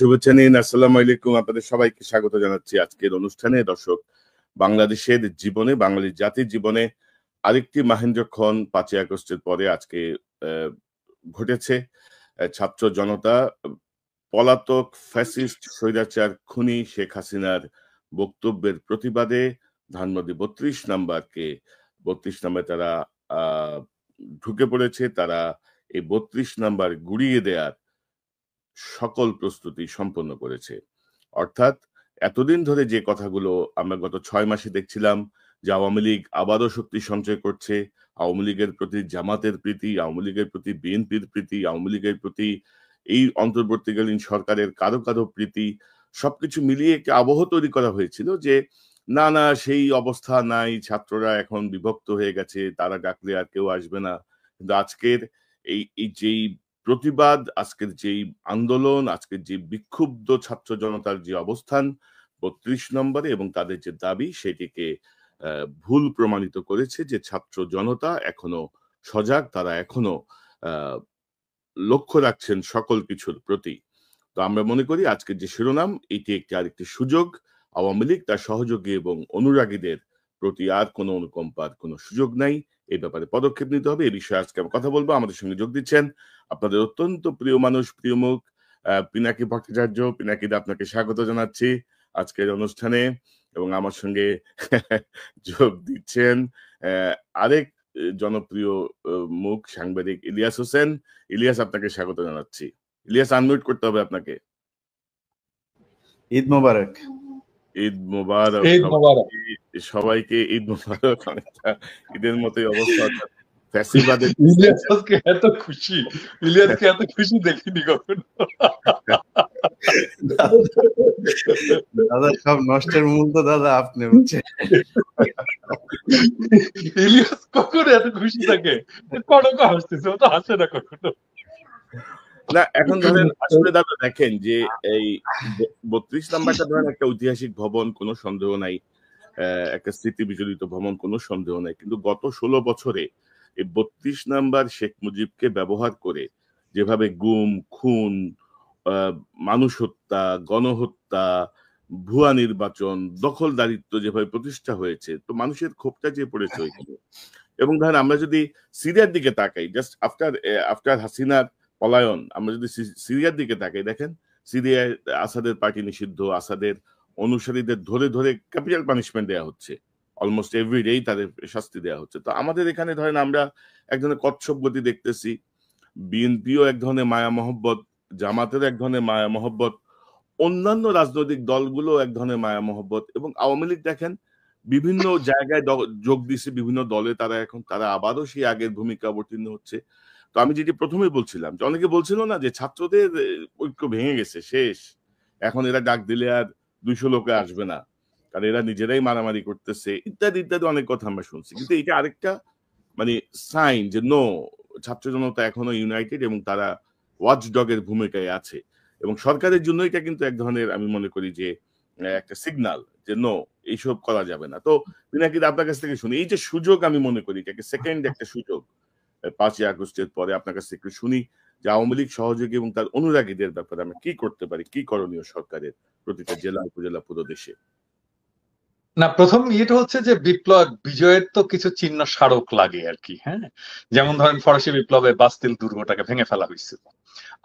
শুভেচ্ছা নিন। আসসালামু আলাইকুম। আপনাদের সবাইকে স্বাগত জানাচ্ছি আজকের অনুষ্ঠানে। দর্শক, বাংলাদেশের জীবনে, বাঙালি জাতির জীবনে আরেকটি মাহেন্দ্রক্ষণ ৫ই আগস্টের পরে আজকে ঘটেছে। ছাত্র জনতা পলাতক ফ্যাসিস্ট স্বৈরাচার খুনি শেখ হাসিনার বক্তব্যের প্রতিবাদে ধানমন্ডি ৩২ নাম্বারকে ৩২ নাম্বারে তারা আ ঢুকে পড়েছে। তারা এই ৩২ নাম্বার গুড়িয়ে দেয়ার সকল প্রস্তুতি সম্পন্ন করেছে। অর্থাৎ এতদিন ধরে যে কথাগুলো আমরা গত ৬ মাসে দেখছিলাম যে আওয়ামী লীগ আবারও শক্তি সঞ্চয় করছে, আওয়ামী লীগের প্রতি জামাতের প্রীতি, আওয়ামী লীগের প্রতি বিএনপির প্রীতি, আওয়ামী লীগের প্রতি এই অন্তর্বর্তীকালীন সরকারের কারো প্রীতি, সবকিছু মিলিয়ে একটি আবহ তৈরি করা হয়েছিল যে না সেই অবস্থা নাই, ছাত্ররা এখন বিভক্ত হয়ে গেছে, তারা ডাকলে আর কেউ আসবে না। কিন্তু আজকের এই যেই প্রতিবাদ, আজকের যেই আন্দোলন, আজকের যে বিক্ষুব্ধ ছাত্র জনতার যে অবস্থান ৩২ নম্বরে এবং তাদের যে দাবি সেটিকে ভুল প্রমাণিত করেছে যে ছাত্র জনতা এখনো সজাগ, তারা এখনো আহ লক্ষ্য রাখছেন সকল কিছুর প্রতি। তো আমরা মনে করি আজকের যে শিরোনাম এটি একটি আরেকটি সুযোগ। আওয়ামী লীগ তার সহযোগী এবং অনুরাগীদের প্রতি আর কোনো অনুকম্পার কোনো সুযোগ নাই। এই ব্যাপারে পদক্ষেপ নিতে হবে। এই বিষয়ে আজকে আমরা কথা বলবো। আমাদের সঙ্গে যোগ দিচ্ছেন আপনাদের অত্যন্ত প্রিয় মানুষ, প্রিয় মুখ পিনাকি ভট্টাচার্য। পিনাকিদা, আপনাকে স্বাগত জানাচ্ছি আজকের অনুষ্ঠানে এবং আমার সঙ্গে যোগ দিচ্ছেন আরেক জনপ্রিয় মুখ সাংবাদিক ইলিয়াস হোসেন। ইলিয়াস, আপনাকে স্বাগত জানাচ্ছি। ইলিয়াস, আনমিউট করতে হবে আপনাকে। ঈদ মোবারক। ঈদ মোবারক। সবাইকে ঈদ মোবারক। অনেকটা ঈদের মতোই অবস্থা। ফ্যাসিবাদের ইলিয়াসকে এত খুশি, ইলিয়াসকে এত খুশি দেখিনি কখনো। দাদা, সব নষ্টের মূল তো দাদা আপনি, বুঝছেন। ইলিয়াস কখনো এত খুশি থাকে? কনক হাসতেছে, ও তো হাসে না কখনো। না, এখন ধরেন আসলে দাদা দেখেন যে এই ৩২ নাম্বারটা ধরেন একটা ঐতিহাসিক ভবন, কোনো সন্দেহ নাই, একটা স্মৃতি বিজড়িত ভবন, কোনো সন্দেহ নাই। কিন্তু গত ১৬ বছরে এই ৩২ নাম্বার শেখ মুজিবকে ব্যবহার করে যেভাবে গুম, খুন, মানুষ হত্যা, গণহত্যা, ভুয়া নির্বাচন, দখলদারিত্ব যেভাবে প্রতিষ্ঠা হয়েছে, তো মানুষের ক্ষোভটা যে পড়েছে ওইখানে। এবং ধরেন আমরা যদি সিরিয়ার দিকে তাকাই, জাস্ট আফটার হাসিনার পলায়ন, আমরা যদি সিরিয়ার দিকে তাকাই, দেখেন সিরিয়ায় আসাদের পার্টি নিষিদ্ধ, আসাদের অনুসারীদের ধরে ধরে ক্যাপিটাল পানিশমেন্ট দেওয়া হচ্ছে, অলমোস্ট এভরিডেই তাদের শাস্তি দেওয়া হচ্ছে। তো আমাদের এখানে ধরেন আমরা এক ধরনের কচ্ছপ গতি দেখতেছি। বিএনপিও এক ধরনের মায়া মহব্বত, জামাতের এক ধরনের মায়া মহব্বত, অন্যান্য রাজনৈতিক দলগুলো এক ধরনের মায়া মহব্বত, এবং আওয়ামী লীগ দেখেন বিভিন্ন জায়গায় যোগ দিচ্ছে, বিভিন্ন দলে তারা আবারও সেই আগের ভূমিকা অবতীর্ণ হচ্ছে। তো আমি যেটি প্রথমে বলছিলাম যে অনেকে বলছিল না যে ছাত্রদের ঐক্য ভেঙে গেছে, শেষ, এখন এরা ডাক দিলে আর ২০০ লোকে আসবে না, কারণ এরা নিজেরাই মারামারি করতেছে, ইত্যাদি ইত্যাদি অনেক কথা আমরা শুনছি। কিন্তু এটা আরেকটা মানে সাইন যে নো, ছাত্র জনতা এখনো ইউনাইটেড এবং তারা ওয়াচডগের ভূমিকায় আছে। এবং সরকারের জন্য এটা কিন্তু এক ধরনের, আমি মনে করি যে একটা সিগনাল যে নো, এইসব করা যাবে না। তো পিনাকিদা, আপনার কাছ থেকে শুনি এই যে সুযোগ, আমি মনে করি এটাকে সেকেন্ড একটা সুযোগ ৫ই আগস্টের পরে আপনার কাছ থেকে শুনি যে আওয়ামী লীগ সহযোগী এবং তার অনুরাগীদের ব্যাপারে আমরা কি করতে পারি, কি করণীয় সরকারের প্রতিটা জেলা উপজেলা পুরো দেশে। না, প্রথম ইয়েটা হচ্ছে যে বিপ্লব বিজয়ের তো কিছু চিহ্ন স্মারক লাগে আর কি। হ্যাঁ, যেমন ধরেন ফরাসি বিপ্লবে বাস্তিল দুর্গটাকে ভেঙে ফেলা হয়েছিল।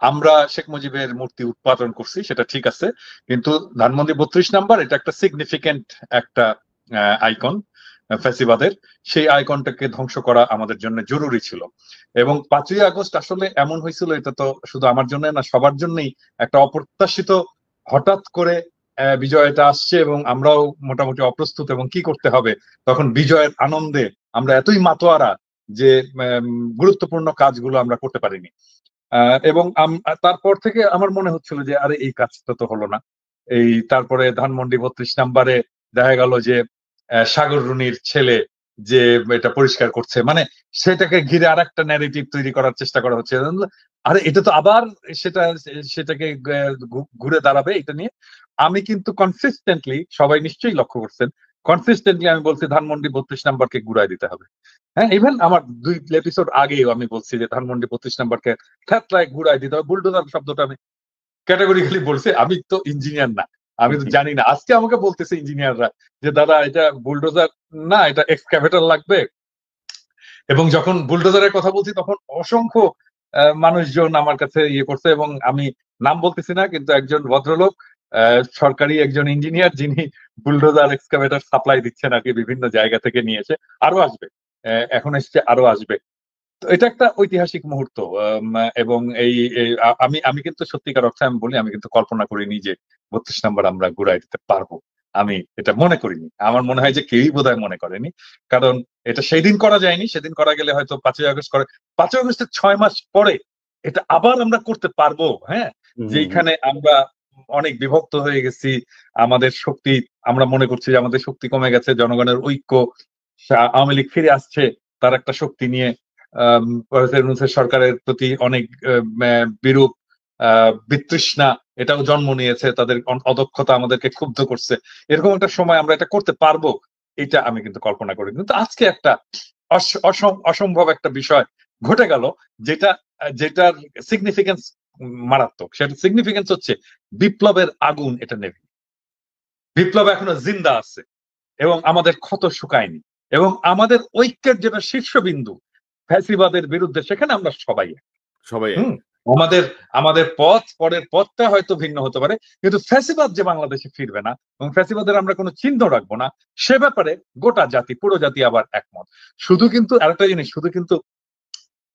আমরা শেখ মুজিবের মূর্তি উৎপাদন করছি, সেটা ঠিক আছে, কিন্তু ধানমন্ডি ৩২ নাম্বার এটা একটা সিগনিফিকেন্ট একটা আইকন ফ্যাসিবাদের। সেই আইকনটাকে ধ্বংস করা আমাদের জন্য জরুরি ছিল। এবং ৫ই আগস্ট আসলে এমন হয়েছিল, এটা তো শুধু আমার জন্য না, সবার জন্যই একটা অপ্রত্যাশিত, হঠাৎ করে বিজয়টা আসছে এবং আমরাও মোটামুটি অপ্রস্তুত, এবং কি করতে হবে তখন বিজয়ের আনন্দে আমরা এতই মাতোয়ারা যে গুরুত্বপূর্ণ কাজগুলো আমরা করতে পারিনি। এবং তারপর থেকে আমার মনে হচ্ছিল যে আরে এই কাজটা তো হলো না। এই তারপরে ধানমন্ডি ৩২ নাম্বারে দেখা গেল যে সাগর রুনির ছেলে যে এটা পরিষ্কার করছে, মানে সেটাকে ঘিরে আর একটা ন্যারেটিভ তৈরি করার চেষ্টা করা হচ্ছে। আরে এটা তো আবার সেটাকে ঘুরে দাঁড়াবে এটা নিয়ে। আমি কিন্তু কনসিস্টেন্টলি, সবাই নিশ্চয়ই লক্ষ্য করছেন, কনসিস্টেন্টলি আমি বলছি ধানমন্ডি ৩২ নাম্বারকে ঘুরাই দিতে হবে। হ্যাঁ, ইভেন আমার ২ এপিসোড আগেও আমি বলছি যে ধানমন্ডি ৩২ নাম্বারকে থ্যাতলায় ঘুরাই দিতে হবে। বুলডোজার শব্দটা আমি ক্যাটাগরিক্যালি বলছে আমি তো ইঞ্জিনিয়ার না, আমি তো জানি না। আজকে আমাকে বলতেছে ইঞ্জিনিয়াররা যে দাদা এটা বুলডোজার না, এটা এক্সকাভেটর লাগবে। এবং যখন বুলডোজারের কথা বলছি তখন অসংখ্য মানুষজন আমার কাছে ইয়ে করছে, এবং আমি নাম বলতেছি না, কিন্তু একজন ভদ্রলোক সরকারি একজন ইঞ্জিনিয়ার যিনি বুলডোজার এক্সকাভেটর সাপ্লাই দিচ্ছেন আর কি, বিভিন্ন জায়গা থেকে নিয়ে এসে আরো আসবে, এখন এসছে আরো আসবে। তো এটা একটা ঐতিহাসিক মুহূর্ত। এবং আমি আমি কিন্তু সত্যিকার অর্থে আমি বলি, আমি কিন্তু কল্পনা করিনি যে 32 নম্বর আমরা ঘুরাই দিতে পারবো। আমি এটা মনে করিনি, আমার মনে হয় যে কেউই বোধহয় মনে করেনি। কারণ এটা সেই দিন করা যায়নি, সেদিন করা গেলে হয়তো 5ই আগস্ট করে, 5ই আগস্টের 6 মাস পরে এটা আবার আমরা করতে পারবো। হ্যাঁ, যেখানে আমরা অনেক বিভক্ত হয়ে গেছি, আমাদের শক্তি, আমরা মনে করছি যে আমাদের শক্তি কমে গেছে, জনগণের ঐক্য, আওয়ামী লীগ ফিরে আসছে তার একটা শক্তি নিয়ে, সরকারের প্রতি অনেক বিরূপ বিতৃষ্ণা এটাও জন্ম নিয়েছে, তাদের অদক্ষতা আমাদেরকে ক্ষুব্ধ করছে। এরকম একটা সময় আমরা এটা করতে পারবো, এটা আমি কিন্তু কল্পনা করি। কিন্তু আজকে একটা অসম্ভব একটা বিষয় ঘটে গেল, যেটার সিগনিফিকেন্স মারাত্মক। সেটা সিগনিফিকেন্স হচ্ছে বিপ্লবের আগুন এটা নেবে, বিপ্লব এখনো জিন্দা আছে এবং আমাদের ক্ষত শুকায়নি, এবং আমাদের ঐক্যের যেটা শীর্ষবিন্দু ফ্যাসিবাদের বিরুদ্ধে, সেখানে আমরা সবাই সবাই আমাদের আমাদের পরের পথটা হয়তো ভিন্ন হতে পারে, কিন্তু ফ্যাসিবাদ যে বাংলাদেশে ফিরবে না এবং ফ্যাসিবাদের আমরা কোনো চিহ্ন রাখবো না, সে ব্যাপারে গোটা জাতি, পুরো জাতি আবার একমত। শুধু কিন্তু আরেকটা জিনিস, শুধু কিন্তু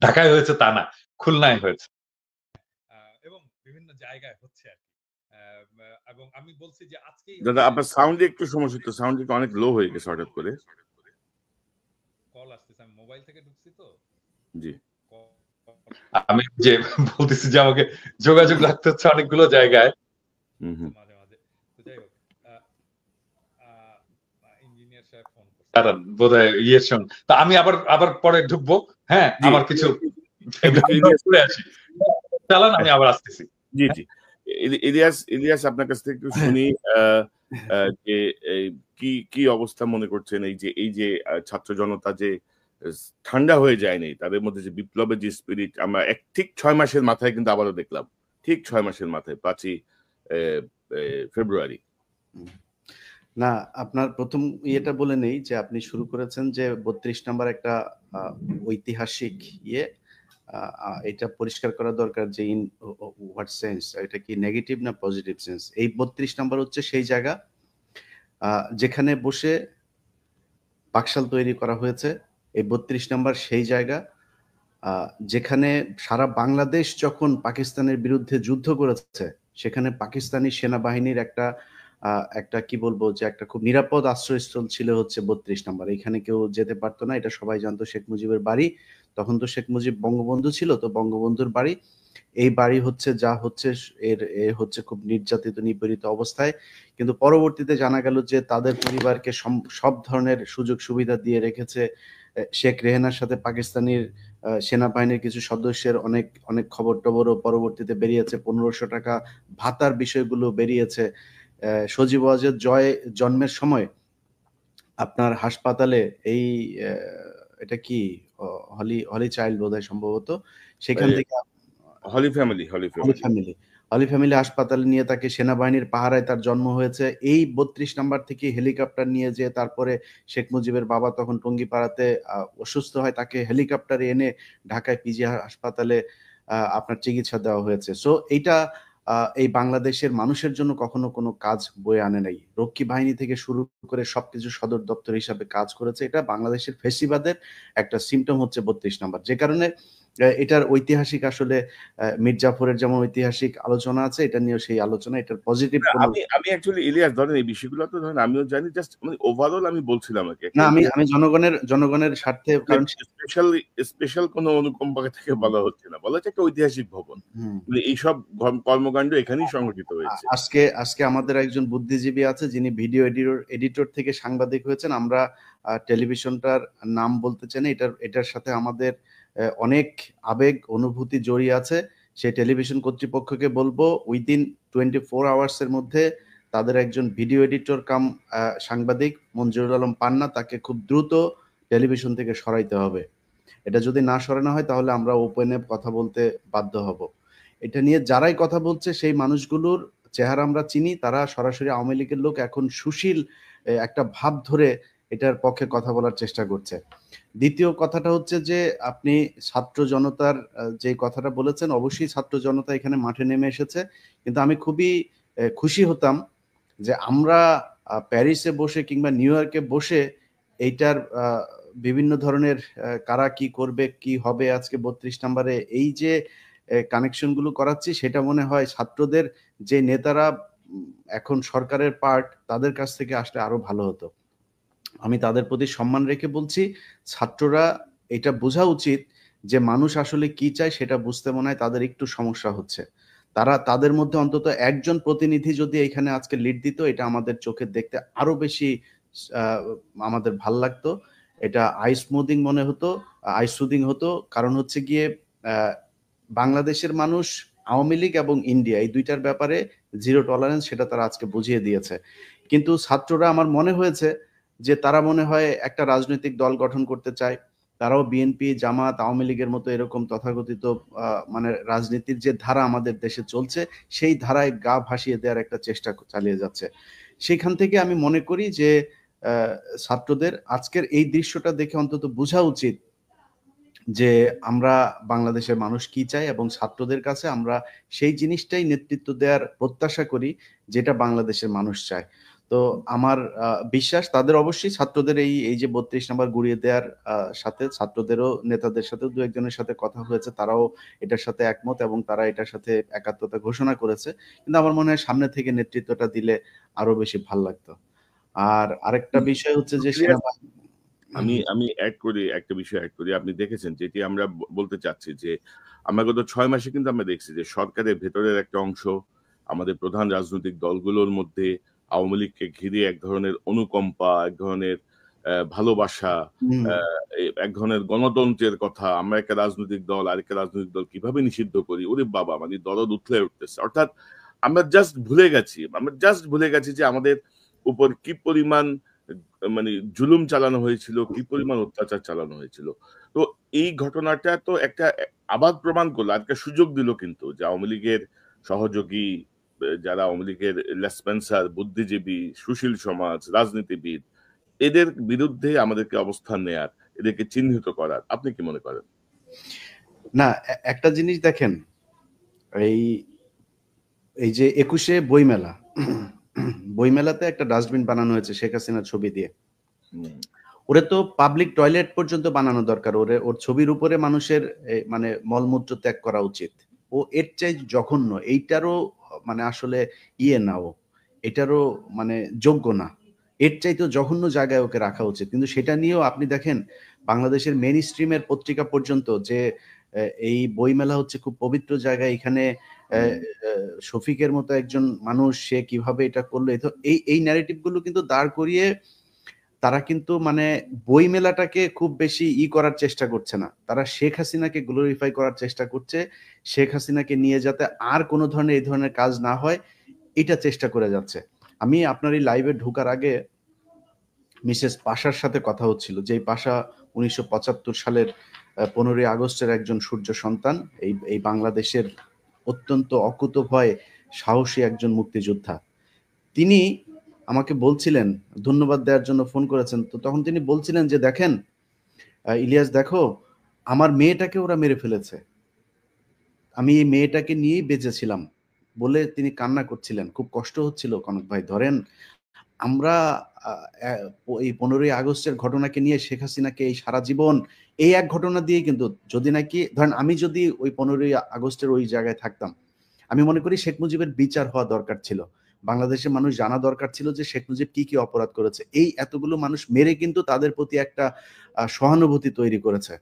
ঢাকায় হয়েছে তা না, খুলনায় হয়েছে এবং বিভিন্ন জায়গায় হচ্ছে আর কি। এবং আমি বলছি যে আজকে দাদা আপনার সাউন্ডে একটু সমস্যা, তো সাউন্ড অনেক লো হয়ে গেছে হঠাৎ করে। কল আসতেছে, আমি মোবাইল থেকে ঢুকছি তো। জি, আমি যে বলতেছি যে আমাকে যোগাযোগ রাখতে হচ্ছে অনেকগুলো জায়গায় মাঝে মাঝে। তো যাই হোক, ইঞ্জিনিয়ার সাহেব ফোন করছে, কারণ বোধহয় ইয়ের সঙ্গে, তা আমি আবার পরে ঢুকবো। হ্যাঁ, আমার কিছু আসি, চালান, আমি আবার আসতেছি। জি জি, ইলিয়াস আপনার কাছ থেকে একটু শুনি যে কি কি অবস্থা মনে করছেন, এই যে ছাত্র জনতা যে ঠান্ডা হয়ে যায়নি, তাদের মধ্যে যে বিপ্লবের যে স্পিরিট, আমরা ঠিক 6 মাসের মাথায় কিন্তু আবারও দেখলাম, ঠিক 6 মাসের মাথায় 5ই ফেব্রুয়ারি। না, আপনার প্রথম ইয়েটা বলে নেই যে আপনি শুরু করেছেন যে 32 নাম্বার একটা ঐতিহাসিক ইয়ে, এটা পরিষ্কার করা দরকার যে ইন হোয়াট সেন্স, এটা কি নেগেটিভ না পজিটিভ সেন্স। এই 32 নাম্বার হচ্ছে সেই জায়গা যেখানে বসে বাকশাল তৈরি করা হয়েছে। এই 32 নাম্বার সেই জায়গা যেখানে সারা বাংলাদেশ যখন পাকিস্তানের বিরুদ্ধে যুদ্ধ করেছে, সেখানে পাকিস্তানি সেনাবাহিনীর একটা কি বলবো, যে একটা খুব নিরাপদ আশ্রয়স্থল ছিল হচ্ছে 32 নাম্বার। এখানে কেউ যেতে পারতো না, এটা সবাই জানতো। শেখ মুজিবের বাড়ি, তখন তো শেখ মুজিব বঙ্গবন্ধু ছিল, তো বঙ্গবন্ধুর বাড়ি, এই বাড়ি হচ্ছে যা হচ্ছে এ হচ্ছে খুব নির্যাতিত নিপীড়িত অবস্থায়। কিন্তু পরবর্তীতে জানা গেল যে তাদের পরিবারকে সব ধরনের সুযোগ সুবিধা দিয়ে রেখেছে। শেখ রেহানার সাথে পাকিস্তানের সেনাবাহিনীর কিছু সদস্যের অনেক অনেক খবর টবরও পরবর্তীতে বেরিয়েছে, 1500 টাকা ভাতার বিষয়গুলো বেরিয়েছে। সজীব ওয়াজেদ জয় জন্মের সময় আপনার হাসপাতালে এই এটা কি হলি চাইল্ড বোধহয় সম্ভবত, সেখান থেকে হলি ফ্যামিলি হাসপাতালে নিয়ে তাকে সেনাবাহিনীর পাহারায় তার জন্ম হয়েছে। এই 32 নাম্বার থেকে হেলিকপ্টার নিয়ে যে তারপরে শেখ মুজিবের বাবা তখন টঙ্গিপাড়াতে অসুস্থ হয়, তাকে হেলিকপ্টারে এনে ঢাকায় পিজি হাসপাতালে আপনার চিকিৎসা দেওয়া হয়েছে। সো এইটা এই বাংলাদেশের মানুষের জন্য কখনো কোনো কাজ বয়ে আনে নাই। রক্ষী বাহিনী থেকে শুরু করে সবকিছু সদর দপ্তর হিসাবে কাজ করেছে। এটা বাংলাদেশের ফ্যাসিবাদের একটা সিম্পটম হচ্ছে 32 নাম্বার। যে কারণে এটার ঐতিহাসিক আসলে মীর জাফরের যেমন ঐতিহাসিক আলোচনা আছে, এটা নিয়েও সেই আলোচনা। এটার পজিটিভ আমি অ্যাকচুয়ালি ইলিয়াস ধরেন এই বিষয়গুলো তো ধরেন আমিও জানি, জাস্ট মানে ওভারঅল আমি বলছিলাম আর কি। না, আমি জনগণের স্বার্থে, কারণ স্পেশাল কোনো অনুকম্পা থেকে বলা হচ্ছে না, বলা হচ্ছে একটা ঐতিহাসিক ভবন, এইসব কর্মকাণ্ড এখানেই সংঘটিত হয়েছে। আজকে আমাদের একজন বুদ্ধিজীবী আছে যিনি ভিডিও এডিটর থেকে সাংবাদিক হয়েছেন। আমরা টেলিভিশনটার নাম বলতে চাই না, এটার সাথে আমাদের অনেক আবেগ অনুভূতি জড়িয়ে আছে। সেই টেলিভিশন কর্তৃপক্ষকে বলবো উইদিন 24 আওয়ার্সের মধ্যে তাদের একজন ভিডিও এডিটর কাম সাংবাদিক মঞ্জুরুল আলম পান্না, তাকে খুব দ্রুত টেলিভিশন থেকে সরাইতে হবে। এটা যদি না সরানো হয় তাহলে আমরা ওপেনে কথা বলতে বাধ্য হব। এটা নিয়ে যারাই কথা বলছে সেই মানুষগুলোর চেহারা আমরা চিনি, তারা সরাসরি আওয়ামী লীগের লোক, এখন সুশীল একটা ভাব ধরে এটার পক্ষে কথা বলার চেষ্টা করছে। দ্বিতীয় কথাটা হচ্ছে যে আপনি ছাত্র জনতার যে কথাটা বলেছেন, অবশ্যই ছাত্র জনতা এখানে মাঠে নেমে এসেছে, কিন্তু আমি খুবই খুশি হতাম যে আমরা প্যারিসে বসে কিংবা নিউ ইয়র্কে বসে এইটার বিভিন্ন ধরনের কারা কি করবে কি হবে আজকে 32 নম্বরে এই যে কানেকশন গুলো করাচ্ছি, সেটা মনে হয় ছাত্রদের যে নেতারা এখন সরকারের পার্ট, তাদের কাছ থেকে আসলে আরো ভালো হতো। আমি তাদের প্রতি সম্মান রেখে বলছি, ছাত্ররা এটা বোঝা উচিত যে মানুষ আসলে কি চায় সেটা বুঝতে মনে হয় তাদের একটু সমস্যা হচ্ছে। তারা তাদের মধ্যে অন্তত একজন প্রতিনিধি যদি এখানে আজকে লিড দিত, এটা আমাদের চোখে দেখতে আরো বেশি আমাদের ভাল লাগতো, এটা আই স্মুদিং মনে হতো, আই সুদিং হতো। কারণ হচ্ছে গিয়ে বাংলাদেশের মানুষ আওয়ামী লীগ এবং ইন্ডিয়া এই দুইটার ব্যাপারে জিরো টলারেন্স, সেটা তারা আজকে বুঝিয়ে দিয়েছে। কিন্তু ছাত্ররা আমার মনে হয়েছে যে তারা মনে হয় একটা রাজনৈতিক দল গঠন করতে চায়, তারাও বিএনপি, জামাত, আওয়ামী লীগের মতো এরকম তথাকথিত মানে রাজনীতির যে ধারা আমাদের দেশে চলছে সেই ধারায় গা ভাসিয়ে দেওয়ার একটা চেষ্টা চালিয়ে যাচ্ছে। সেখান থেকে আমি মনে করি যে ছাত্রদের আজকের এই দৃশ্যটা দেখে অন্তত বোঝা উচিত যে আমরা বাংলাদেশের মানুষ কি চাই, এবং ছাত্রদের কাছে আমরা সেই জিনিসটাই নেতৃত্ব দেওয়ার প্রত্যাশা করি যেটা বাংলাদেশের মানুষ চায়। তো আমার বিশ্বাস তাদের অবশ্যই ছাত্রদের এই যে 32 নম্বর গুড়িয়ে দেওয়ার সাথে ছাত্রদেরও নেতাদের সাথে দু একজনের সাথে কথা হয়েছে, তারাও এটার সাথে একমত এবং তারা এটার সাথে একাত্মতা ঘোষণা করেছে। কিন্তু আমার মনে হয় সামনে থেকে নেতৃত্বটা দিলে আরো বেশি ভাল লাগতো। আর আরেকটা বিষয় হচ্ছে যে আমি অ্যাড করি, একটা বিষয় অ্যাড করি। আপনি দেখেছেন যেটি আমরা বলতে চাচ্ছি যে আমরা গত 6 মাসে কিন্তু আমরা দেখছি যে সরকারের ভেতরের একটা অংশ আমাদের প্রধান রাজনৈতিক দলগুলোর মধ্যে আওয়ামী লীগকে ঘিরে এক ধরনের অনুকম্পা, এক ধরনের ভালোবাসা, এক ধরনের গণতন্ত্রের কথা, আমরা একটা রাজনৈতিক দল আরেকটা রাজনৈতিক দল কিভাবে নিষিদ্ধ করি, ওরে বাবা, মানে দরদ উঠলে উঠতেছে। অর্থাৎ আমরা জাস্ট ভুলে গেছি যে আমাদের উপর কি পরিমাণ মানে জুলুম চালানো হয়েছিল, কি পরিমাণ অত্যাচার চালানো হয়েছিল। তো এই ঘটনাটা তো একটা আবার প্রমাণ করলো, একটা সুযোগ দিল কিন্তু যে আওয়ামী লীগের সহযোগী যারা আওয়ামী লীগের লেসপেন্সার, বুদ্ধিজীবী, সুশীল সমাজ, রাজনীতিবিদ, এদের বিরুদ্ধে আমাদেরকে অবস্থান নেয়ার, এদেরকে চিহ্নিত করার। আপনি কি মনে করেন? না, একটা জিনিস দেখেন, এই যে 21শে বইমেলাতে একটা ডাস্টবিন বানানো হয়েছে শেখ হাসিনার ছবি দিয়ে। ওরে তো পাবলিক টয়লেট পর্যন্ত বানানো দরকার, ওর ছবির উপরে মানুষের মানে মলমূত্র ত্যাগ করা উচিত। ও এর চাই জঘন্য, এইটারও মানে আসলে না, ও এটারও মানে যোগ্য না, এর চাইতে জঘন্য জায়গায় ওকে রাখা উচিত। কিন্তু সেটা নিয়েও আপনি দেখেন বাংলাদেশের মেইন স্ট্রিমের পত্রিকা পর্যন্ত যে এই বইমেলা হচ্ছে খুব পবিত্র জায়গা, এখানে শফিকের মতো একজন মানুষ সে কিভাবে এটা করলো, এই ন্যারেটিভ গুলো কিন্তু দাঁড় করিয়ে তারা কিন্তু মানে বই মেলাটাকে খুব বেশি করার চেষ্টা করছে না, তারা শেখ হাসিনাকে গ্লোরিফাই করার চেষ্টা করছে, শেখ হাসিনাকে নিয়ে যাতে আর কোনো ধরনের এই ধরনের কাজ না হয় এটা চেষ্টা করে যাচ্ছে। আমি আপনার এই লাইভে ঢোকার আগে মিসেস পাশার সাথে কথা হচ্ছিল, যে পাশা 1975 সালের 15ই আগস্টের একজন সূর্য সন্তান, এই বাংলাদেশের অত্যন্ত অকুতোভয় সাহসী একজন মুক্তিযোদ্ধা। তিনি আমাকে বলছিলেন, ধন্যবাদ দেওয়ার জন্য ফোন করেছেন, তো তখন তিনি বলছিলেন যে দেখেন ইলিয়াস, দেখো আমার মেয়েটাকে ওরা মেরে ফেলেছে, আমি এই মেয়েটাকে নিয়েই বেঁচেছিলাম বলে তিনি কান্না করছিলেন। খুব কষ্ট হচ্ছিল কনক ভাই। ধরেন আমরা এই 15ই আগস্টের ঘটনাকে নিয়ে শেখ হাসিনাকে এই সারা জীবন এই এক ঘটনা দিয়ে, কিন্তু যদি নাকি ধরেন আমি যদি ওই 15ই আগস্টের ওই জায়গায় থাকতাম, আমি মনে করি শেখ মুজিবের বিচার হওয়া দরকার ছিল, বাংলাদেশের মানুষ জানা দরকার ছিল যে শেখ মুজিব কি কি অপরাধ করেছে। এই এতগুলো মানুষ মেরে কিন্তু তাদের প্রতি একটা সহানুভূতি তৈরি করেছে,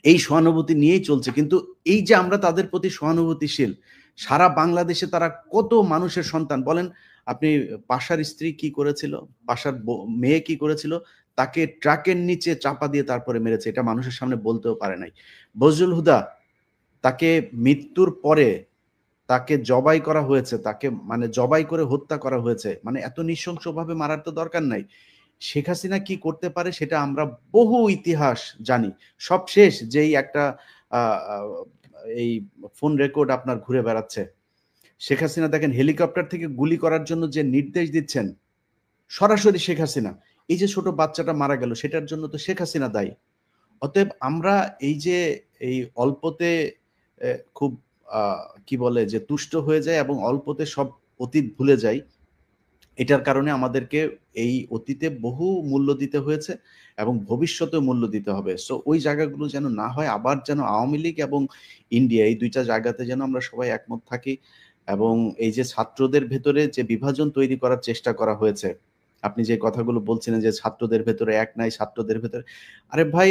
এই সহানুভূতি নিয়েই চলছে। কিন্তু এই যে আমরা তাদের প্রতি সহানুভূতিশীল, সারা বাংলাদেশে তারা কত মানুষের সন্তান বলেন আপনি, পাশার স্ত্রী কি করেছিল, পাশার মেয়ে কি করেছিল, তাকে ট্রাকের নিচে চাপা দিয়ে তারপরে মেরেছে, এটা মানুষের সামনে বলতেও পারে নাই। বজলুল হুদা, তাকে মৃত্যুর পরে তাকে জবাই করা হয়েছে, তাকে মানে জবাই করে হত্যা করা হয়েছে, মানে এত নৃশংসভাবে মারার তো দরকার নাই। শেখ হাসিনা কি করতে পারে সেটা আমরা বহু ইতিহাস জানি। সব শেষ যেই একটা এই ফোন রেকর্ড আপনার ঘুরে বেড়াচ্ছে। শেখ হাসিনা দেখেন হেলিকপ্টার থেকে গুলি করার জন্য যে নির্দেশ দিচ্ছেন সরাসরি শেখ হাসিনা। এই যে ছোট বাচ্চাটা মারা গেল সেটার জন্য তো শেখ হাসিনা দায়ী। অতএব আমরা এই যে এই অল্পতে খুব কি বলে যে তুষ্ট হয়ে যায় এবং অল্পতে সব অতীত ভুলে যাই, এটার কারণে আমাদেরকে এই অতীতে বহু মূল্য দিতে হয়েছে এবং ভবিষ্যতেও মূল্য দিতে হবে। সো ওই জায়গাগুলো যেন না হয়, আবার যেন আওয়ামী লীগ এবং ইন্ডিয়া এই দুইটা জায়গাতে যেন আমরা সবাই একমত থাকি। এবং এই যে ছাত্রদের ভেতরে যে বিভাজন তৈরি করার চেষ্টা করা হয়েছে, আপনি যে কথাগুলো বলছিলেন যে ছাত্রদের ভেতরে এক নাই, ছাত্রদের ভেতরে, আরে ভাই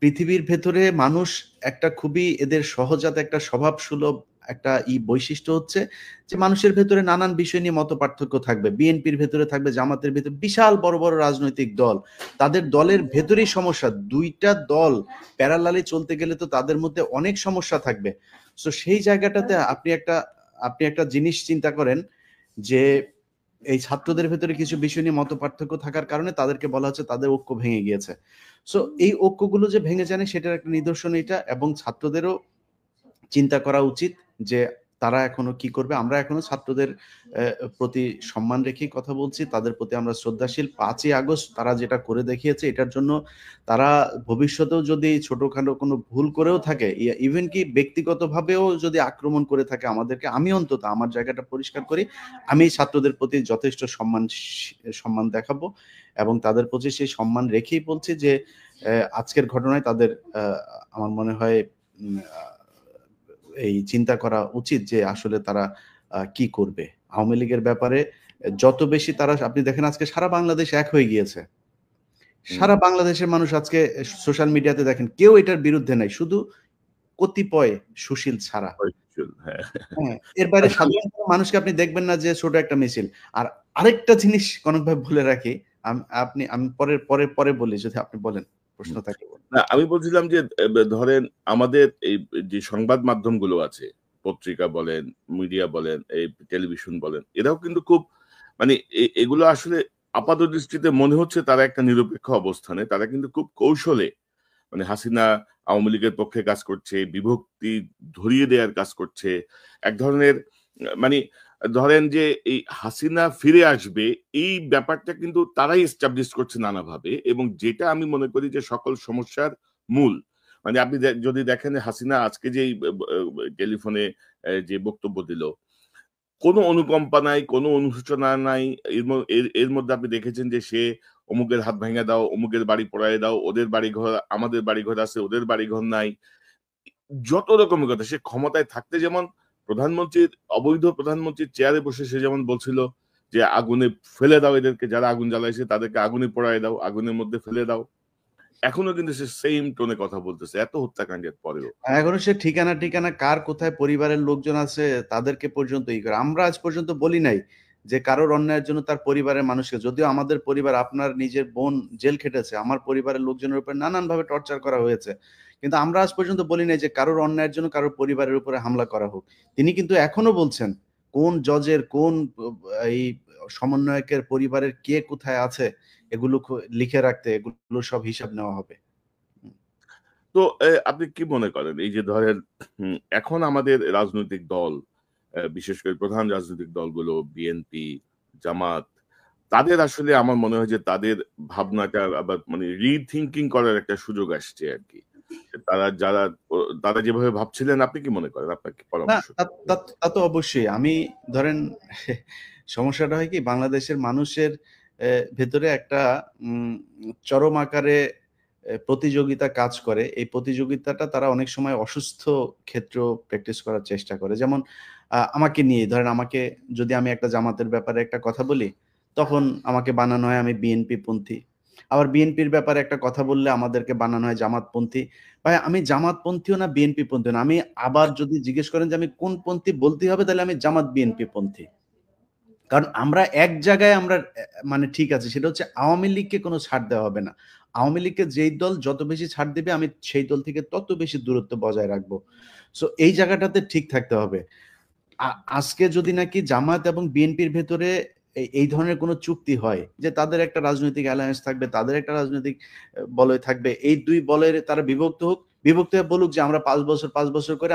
পৃথিবীর ভেতরে মানুষ একটা খুবই এদের সহজাত একটা স্বভাবসুলভ একটা বৈশিষ্ট্য হচ্ছে যে মানুষের ভেতরে নানান বিষয় নিয়ে মত পার্থক্য থাকবে। বিএনপির ভেতরে থাকবে, জামাতের ভেতরে বিশাল বড় বড় রাজনৈতিক দল, তাদের দলের ভেতরেই সমস্যা। দুইটা দল প্যারালালি চলতে গেলে তো তাদের মধ্যে অনেক সমস্যা থাকবে। সো সেই জায়গাটাতে আপনি একটা জিনিস চিন্তা করেন যে এই ছাত্রদের ভেতরে কিছু বিষয় নিয়ে মত পার্থক্য থাকার কারণে তাদেরকে বলা হচ্ছে তাদের ঐক্য ভেঙে গিয়েছে। সো এই ঐক্যগুলো যে ভেঙে যায় সেটার একটা নিদর্শন এটা। এবং ছাত্রদেরও চিন্তা করা উচিত যে তারা এখনো কি করবে। আমরা এখনো ছাত্রদের প্রতি সম্মান রেখেই কথা বলছি, তাদের প্রতি আমরা শ্রদ্ধাশীল। 5ই আগস্ট তারা যেটা করে দেখিয়েছে, এটার জন্য তারা ভবিষ্যতেও যদি ছোটখাটো কোনো ভুল করেও থাকে, ইভেন কি ব্যক্তিগতভাবেও যদি আক্রমণ করে থাকে আমাদেরকে, আমি অন্তত আমার জায়গাটা পরিষ্কার করি, আমি ছাত্রদের প্রতি যথেষ্ট সম্মান দেখাবো এবং তাদের প্রতি সেই সম্মান রেখেই বলছি যে আজকের ঘটনায় তাদের আমার মনে হয় এই চিন্তা করা উচিত যে আসলে তারা কি করবে। আওয়ামী লীগের ব্যাপারে যত বেশি তারা, আপনি দেখেন আজকে সারা বাংলাদেশ এক হয়ে গিয়েছে। সারা বাংলাদেশের মানুষ আজকে সোশ্যাল মিডিয়াতে দেখেন কেউ এটার বিরুদ্ধে নাই, শুধু কতিপয় সুশীল ছাড়া। হ্যাঁ, এর বাইরে সাধারণ মানুষকে আপনি দেখবেন না যে ছোট একটা মিছিল। আর আরেকটা জিনিস কনক ভাই বলে রাখি, আমি পরে বলি, যদি আপনি বলেন প্রশ্ন থাকে। না, আমি বলছিলাম যে ধরেন আমাদের এই যে সংবাদ মাধ্যমগুলো আছে, পত্রিকা বলেন, মিডিয়া বলেন, এই টেলিভিশন বলেন, এরাও কিন্তু খুব মানে এগুলো আসলে আপাত দৃষ্টিতে মনে হচ্ছে তারা একটা নিরপেক্ষ অবস্থানে, তারা কিন্তু খুব কৌশলে মানে হাসিনা আওয়ামী লীগের পক্ষে কাজ করছে, বিভক্তি ধরিয়ে দেওয়ার কাজ করছে, এক ধরনের মানে ধরেন যে এই হাসিনা ফিরে আসবে এই ব্যাপারটা কিন্তু তারাই এস্টাবলিশ করছে নানাভাবে, এবং যেটা আমি মনে করি যে সকল সমস্যার মূল। মানে আপনি যদি দেখেন হাসিনা আজকে যে টেলিফোনে যে বক্তব্য দিল, কোনো অনুকম্পা নাই, কোনো অনুশোচনা নাই। এর মধ্যে আপনি দেখেছেন যে সে অমুকের হাত ভেঙে দাও, অমুকের বাড়ি পোড়ায় দাও, ওদের বাড়ি ঘর, আমাদের বাড়ি ঘর আছে, ওদের বাড়ি ঘর নাই, যত রকমের কথা। সে ক্ষমতায় থাকতে যেমন প্রধানমন্ত্রীর অবৈধ প্রধানমন্ত্রীর চেয়ারে বসে সে যেমন বলছিল যে আগুনে ফেলে দাও এদেরকে, যারা আগুন জ্বালাইছে তাদেরকে আগুনে পোড়ায় দাও, আগুনের মধ্যে ফেলে দাও, এখনো কিন্তু সে সেম টোনে কথা বলতেছে এত হত্যাকাণ্ডের পরেও। এখনো সে ঠিকানা কার কোথায় পরিবারের লোকজন আছে তাদেরকে পর্যন্ত ই করে। আমরা আজ পর্যন্ত বলি নাই যে কারোর অন্যায়ের জন্য তার পরিবারের মানুষকে, যদিও আমাদের পরিবার, আপনার নিজের বোন জেল খেটেছে, আমার পরিবারের লোকজনের উপর নানানভাবে টর্চার করা হয়েছে, কিন্তু আমরা আজ পর্যন্ত বলি নাই যে কারোর অন্যায়ের জন্য কারোর পরিবারের উপরে হামলা করা হোক। তিনি কিন্তু এখনো বলছেন কোন জজের কোন এই সমন্বয়কের পরিবারের কে কোথায় আছে এগুলো লিখে রাখতে, এগুলো সব হিসাব নেওয়া হবে। তো আপনি কি মনে করেন এই যে ধরেন এখন আমাদের রাজনৈতিক দল, বিশেষ করে প্রধান রাজনৈতিক দলগুলো বিএনপি, জামাত, তাদের আসলে আমার মনে হয় যে তাদের ভাবনাটা আবার মানে রিথিঙ্কিং করার একটা সুযোগ আসছে আর কি। তারা যেভাবে ভাবছিলেন, আপনি কি মনে করেন? আপনার কি না, পরামর্শ? তা তো অবশ্যই। আমি ধরেন সমস্যাটা হয় কি, বাংলাদেশের মানুষের ভেতরে একটা চরম আকারে প্রতিযোগিতা কাজ করে। এই প্রতিযোগিতাটা তারা অনেক সময় অসুস্থ ক্ষেত্র প্র্যাকটিস করার চেষ্টা করে। যেমন আমাকে নিয়ে ধরেন, যদি আমি একটা জামাতের ব্যাপারে একটা কথা বলি, তখন আমাকে বানানো হয় আমি বিএনপি পন্থী। আবার বিএনপির ব্যাপারে একটা কথা বললে আমাদেরকে বানানো হয় জামাতপন্থী। ভাই আমি জামাতপন্থীও না, বিএনপি পন্থীও না। আমি আবার যদি জিজ্ঞেস করেন যে আমি কোন পন্থী বলতে হবে, তাহলে আমি জামাত বিএনপি পন্থী। কারণ আমরা এক জায়গায় আমরা মানে ঠিক আছে, সেটা হচ্ছে আওয়ামী লীগকে কোনো ছাড় দেওয়া হবে না। আওয়ামী লীগকে যেই দল যত বেশি ছাড় দিবে আমি সেই দল থেকে তত বেশি দূরত্ব বজায় রাখবো। সো এই জায়গাটাতে ঠিক থাকতে হবে। আজকে যদি নাকি জামাত এবং বিএনপির ভেতরে এই ধরনের কোনো চুক্তি হয় যে তাদের একটা রাজনৈতিক অ্যালায়েন্স থাকবে, তাদের একটা রাজনৈতিক বলয় থাকবে, এই দুই বলয়ের তারা বিভক্ত হোক, বিভক্ত হয়ে বলুক যে আমরা 5 বছর করে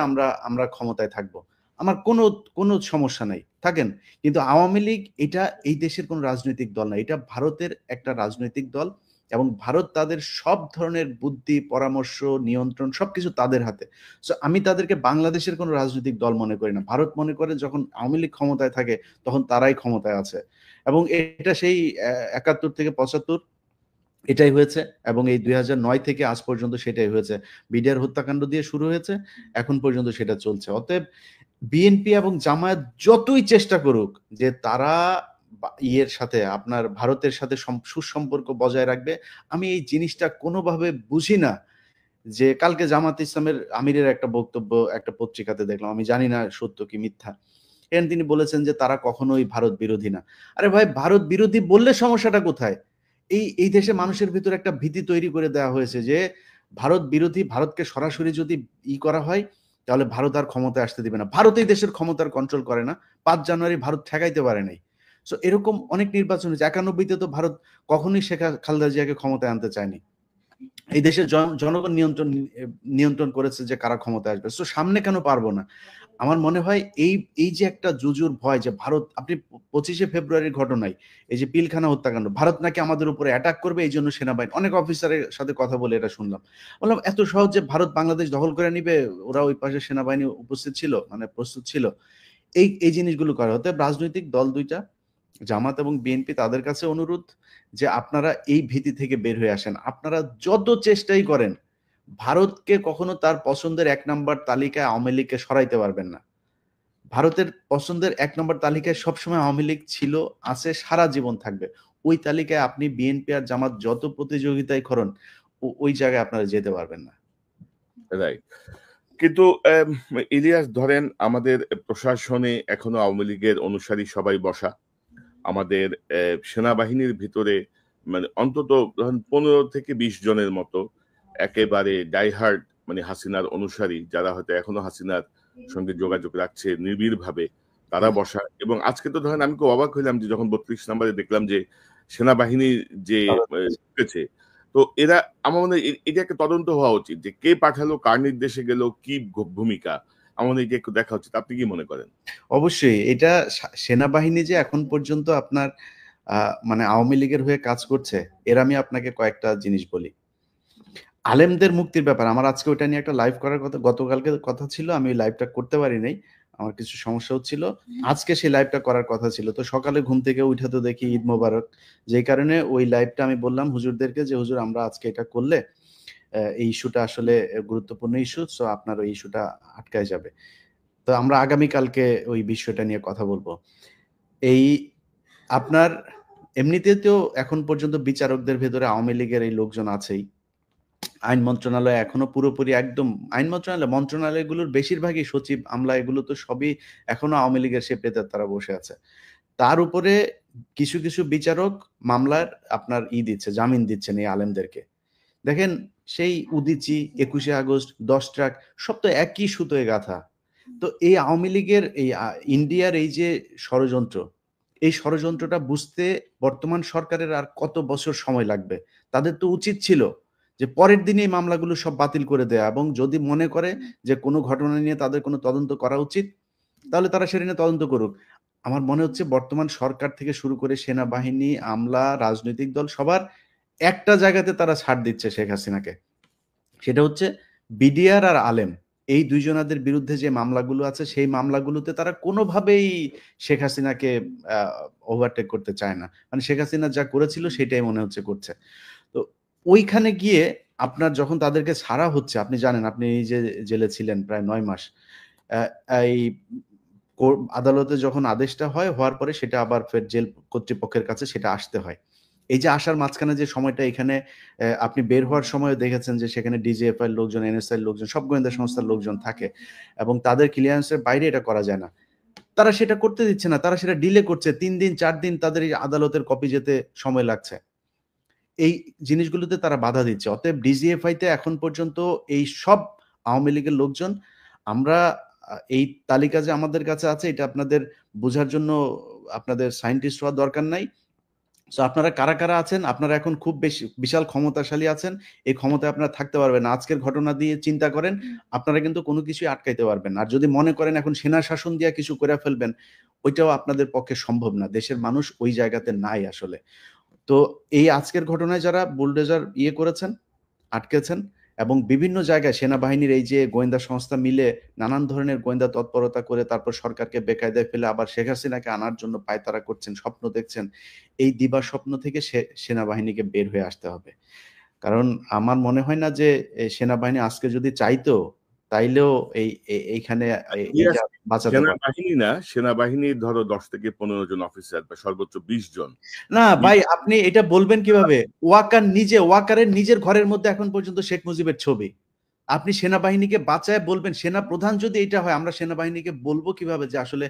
আমরা ক্ষমতায় থাকবো, আমার কোনো সমস্যা নাই, থাকেন। কিন্তু আওয়ামী লীগ এটা এই দেশের কোনো রাজনৈতিক দল না, এটা ভারতের একটা রাজনৈতিক দল, এবং ভারত তাদের সব ধরনের বুদ্ধি, পরামর্শ, নিয়ন্ত্রণ সবকিছু তাদের হাতে। সো আমি তাদেরকে বাংলাদেশের কোনো রাজনৈতিক দল মনে করি না। ভারত মনে করে যখন আওয়ামী লীগ ক্ষমতায় থাকে তখন তারাই ক্ষমতায় আছে, এবং এটা সেই 71 থেকে 75 এটাই হয়েছে, এবং এই 2009 থেকে আজ পর্যন্ত সেটাই হয়েছে। বিডিআর হত্যাকাণ্ড দিয়ে শুরু হয়েছে, এখন পর্যন্ত সেটা চলছে। অতএব বিএনপি এবং জামায়াত যতই চেষ্টা করুক যে তারা ইয়ের সাথে, আপনার ভারতের সাথে সুসম্পর্ক বজায় রাখবে, আমি এই জিনিসটা কোনোভাবে বুঝি না। যে কালকে জামাত ইসলামের আমিরের একটা বক্তব্য একটা পত্রিকাতে দেখলাম, আমি জানি না সত্য কি মিথ্যা, এখানে তিনি বলেছেন যে তারা কখনোই ভারত বিরোধী না। আরে ভাই, ভারত বিরোধী বললে সমস্যাটা কোথায়? এই দেশে মানুষের ভিতরে একটা ভীতি তৈরি করে দেওয়া হয়েছে যে ভারত বিরোধী, ভারতকে সরাসরি যদি করা হয় তাহলে ভারত আর ক্ষমতায় আসতে দিবে না। ভারত এই দেশের ক্ষমতার কন্ট্রোল করে না, 5 জানুয়ারি ভারত ঠেকাইতে পারে নাই। সো এরকম অনেক নির্বাচন হয়েছে। 91-তে তো ভারত কখনোই শেখ খালেদা জিয়াকে ক্ষমতায় আনতে চায়নি। এই দেশের জনগণ নিয়ন্ত্রণ করেছে যে কারা ক্ষমতায় আসবে। সো সামনে কেন পারবো না? আমার মনে হয় এই যে একটা জুজুর ভয় যে ভারত, আপনি 25শে ফেব্রুয়ারির ঘটনায় এই যে পিলখানা হত্যাকাণ্ড, ভারত নাকি আমাদের উপরে অ্যাটাক করবে, এই জন্য সেনাবাহিনী, অনেক অফিসারের সাথে কথা বলে এটা শুনলাম। বললাম এত সহজে ভারত বাংলাদেশ দখল করে নিবে? ওরা ওই পাশে সেনাবাহিনী উপস্থিত ছিল, মানে প্রস্তুত ছিল। এই জিনিসগুলো করা হতে। রাজনৈতিক দল দুইটা, জামাত এবং বিএনপি, তাদের কাছে অনুরোধ যে আপনারা এই ভীতি থেকে বের হয়ে আসেন। আপনারা যত চেষ্টাই করেন ভারতকে কখনো তার পছন্দের 1 নম্বর তালিকায় আওয়ামী লীগকে সরাইতে পারবেন না। ভারতের পছন্দের 1 নম্বর তালিকায় সবসময় আওয়ামী লীগ ছিল, আছে, সারা জীবন থাকবে। ওই তালিকায় আপনি বিএনপি আর জামাত যত প্রতিযোগিতায় করেন ওই জায়গায় আপনারা যেতে পারবেন না। রাইট। কিন্তু ইলিয়াস, ধরেন আমাদের প্রশাসনে এখনো আওয়ামী লীগের অনুসারী সবাই বসা। আমাদের সেনাবাহিনীর ভিতরে মানে অন্তত ধরেন 15 থেকে 20 জনের মতো একেবারে ডাইহার্ড মানে হাসিনার অনুসারী, যারা হয়তো এখনো হাসিনার সঙ্গে যোগাযোগ রাখছে নিবিড়ভাবে, তারা বসা। এবং আজকে তো ধরেন আমি খুব অবাক হইলাম যে যখন 32 নম্বরে দেখলাম যে সেনাবাহিনী যে ঢুকেছে, তো এরা, আমার মনে হয় এটা একটা তদন্ত হওয়া উচিত যে কে পাঠালো, কার নির্দেশে গেল, কি ভূমিকা, আমার মনে হয় এটা একটু দেখা উচিত। আপনি কি মনে করেন? অবশ্যই এটা সেনাবাহিনী যে এখন পর্যন্ত আপনার মানে আওয়ামী লীগের হয়ে কাজ করছে, এর আমি আপনাকে কয়েকটা জিনিস বলি। আলেমদের মুক্তির ব্যাপার, আমার আজকে ওইটা নিয়ে একটা লাইভ করার কথা, গতকালকে কথা ছিল, আমি লাইভটা করতে পারি নাই, আমার কিছু সমস্যা হচ্ছিল। আজকে সেই লাইভটা করার কথা ছিল, তো সকালে ঘুম থেকে উঠে তো দেখি ঈদ মোবারক, যেই কারণে ওই লাইভটা আমি বললাম হুজুরদেরকে যে হুজুর আমরা আজকে এটা করলে এই ইস্যুটা আসলে গুরুত্বপূর্ণ ইস্যু, সো আপনার ওই ইস্যুটা আটকায় যাবে। তো আমরা আগামীকালকে ওই বিষয়টা নিয়ে কথা বলবো। এই আপনার এমনিতেও এখন পর্যন্ত বিচারকদের ভেতরে আওয়ামী লীগের এই লোকজন আছেই। আইন মন্ত্রণালয় এখনো পুরোপুরি একদম, আইন মন্ত্রণালয়গুলোর বেশিরভাগই সচিব, আমলা, এগুলো তো সবই এখনো আওয়ামী লীগের সে প্রেতার তারা বসে আছে। তার উপরে কিছু কিছু বিচারক মামলার আপনার দিচ্ছে, জামিন দিচ্ছেন এই আলেমদেরকে। দেখেন সেই উদিচি, 21শে আগস্ট, 10 ট্রাক, সব তো একই সুতোয় গাঁথা। তো এই আওয়ামী লীগের এই ইন্ডিয়ার এই যে ষড়যন্ত্র, এই ষড়যন্ত্রটা বুঝতে বর্তমান সরকারের আর কত বছর সময় লাগবে? তাদের তো উচিত ছিল যে পরের দিনে এই মামলাগুলো সব বাতিল করে দেয়া, এবং যদি মনে করে যে কোনো ঘটনা নিয়ে তাদের কোনো তদন্ত করা উচিত, তাহলে তারা সেটা নিয়ে তদন্ত করুক। আমার মনে হচ্ছে বর্তমান সরকার থেকে শুরু করে সেনাবাহিনী, আমলা, রাজনৈতিক দল, সবার একটা জায়গাতে তারা ছাড় দিচ্ছে শেখ হাসিনাকে, সেটা হচ্ছে বিডিআর আর আলেম। এই দুইজনাদের বিরুদ্ধে যে মামলাগুলো আছে সেই মামলাগুলোতে তারা কোনোভাবেই শেখ হাসিনাকে ওভারটেক করতে চায় না। মানে শেখ হাসিনা যা করেছিল সেটাই মনে হচ্ছে করছে। তো ওইখানে গিয়ে আপনার যখন তাদেরকে ছাড়া হচ্ছে, আপনি জানেন, আপনি এই যে জেলে ছিলেন প্রায় 9 মাস, এই আদালতে যখন আদেশটা হওয়ার পরে সেটা আবার ফের জেল কর্তৃপক্ষের কাছে সেটা আসতে হয়। এই যে আসার মাঝখানে যে সময়টা, এখানে আপনি বের হওয়ার সময় দেখেছেন যে সেখানে ডিজিএফআই এর লোকজন, এনএসআই এর লোকজন, সব গোয়েন্দা সংস্থার লোকজন থাকে, এবং তাদের ক্লিয়ারেন্সের বাইরে এটা করা যায় না। তারা সেটা করতে দিচ্ছে না, তারা সেটা ডিলে করছে। 3 দিন 4 দিন তাদের এই আদালতের কপি যেতে সময় লাগছে। এই জিনিসগুলোতে তারা বাধা দিচ্ছে। অতএব ডিজিএফআই তে এখন পর্যন্ত এই সব আওয়ামী লীগের লোকজন, আমরা এই তালিকা যে আমাদের কাছে আছে এটা আপনাদের বোঝার জন্য আপনাদের সায়েন্টিস্ট হওয়ার দরকার নাই। সো আপনারা কারা কারা আছেন, আপনারা এখন খুব বেশি বিশাল ক্ষমতাশালী আছেন, এই ক্ষমতায় আপনারা থাকতে পারবেন না। আজকের ঘটনা দিয়ে চিন্তা করেন, আপনারা কিন্তু কোনো কিছুই আটকাইতে পারবেন না। আর যদি মনে করেন এখন সেনা শাসন দিয়ে কিছু করে ফেলবেন, ওইটাও আপনাদের পক্ষে সম্ভব না। দেশের মানুষ ওই জায়গাতে নাই আসলে। তো এই আজকের ঘটনায় যারা বুলডোজার করেছেন, আটকেছেন, এবং বিভিন্ন জায়গায় সেনাবাহিনীর এই যে গোয়েন্দা সংস্থা মিলে নানান ধরনের গোয়েন্দা তৎপরতা করে তারপর সরকারকে বেকায়দায় ফেলে আবার শেখ হাসিনাকে আনার জন্য পায়তারা করছেন, স্বপ্ন দেখছেন, এই দিবা স্বপ্ন থেকে সেনাবাহিনীকে বের হয়ে আসতে হবে। কারণ আমার মনে হয় না যে সেনাবাহিনী আজকে যদি চাইতো তাইলেও এইখানে এইটা বাঁচাতে পারে। সেনাবাহিনী না, সেনাবাহিনীর ধরো 10 থেকে 15 জন অফিসার বা সর্বোচ্চ 20 জন। না ভাই, আপনি এটা বলবেন কিভাবে? ওয়াকারের নিজের ঘরের মধ্যে এখন পর্যন্ত শেখ মুজিবের ছবি। আপনি সেনাবাহিনীকে বাঁচায় বলবেন? সেনা প্রধান যদি এটা হয়, আমরা সেনাবাহিনীকে বলবো কিভাবে যে আসলে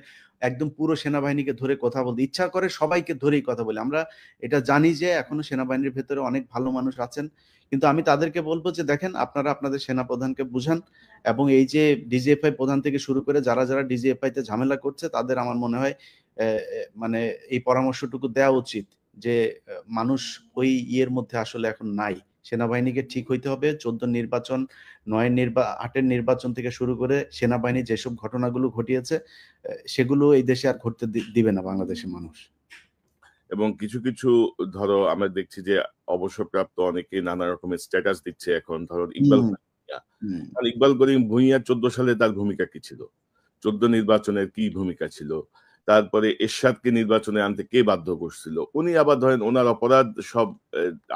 একদম পুরো সেনাবাহিনীকে ধরে কথা বলতে? ইচ্ছা করে সবাইকে ধরেই কথা বলি। আমরা এটা জানি যে এখনো সেনাবাহিনীর ভেতরে অনেক ভালো মানুষ আছেন, কিন্তু আমি তাদেরকে বলবো যে দেখেন, আপনারা আপনাদের সেনা প্রধানকে বুঝান, এবং এই যে ডিজিএফআই প্রধান থেকে শুরু করে যারা যারা ডিজিএফআই তে ঝামেলা করছে তাদের আমার মনে হয় মানে এই পরামর্শটুকু দেওয়া উচিত যে মানুষ ওই মধ্যে আসলে এখন নাই। সেনাবাহিনীকে ঠিক হইতে হবে। 14 নির্বাচন, 8-এর নির্বাচন থেকে শুরু করে সেনাবাহিনী যেসব ঘটনাগুলো ঘটিয়েছে সেগুলো এই দেশে আর ঘটতে দিবে না বাংলাদেশের মানুষ। এবং কিছু কিছু ধরো আমরা দেখছি যে অবসরপ্রাপ্ত অনেকে নানা রকমের স্ট্যাটাস দিচ্ছে এখন, ধরো ইকবাল ভূঁইয়া। আর ইকবাল করিম ভূঁইয়া 14 সালে তার ভূমিকা কি ছিল, 14 নির্বাচনের কি ভূমিকা ছিল, তারপরে এরশাদকে নির্বাচনে আনতে কে বাধ্য করছিল, উনি আবার ধরেন ওনার অপরাধ সব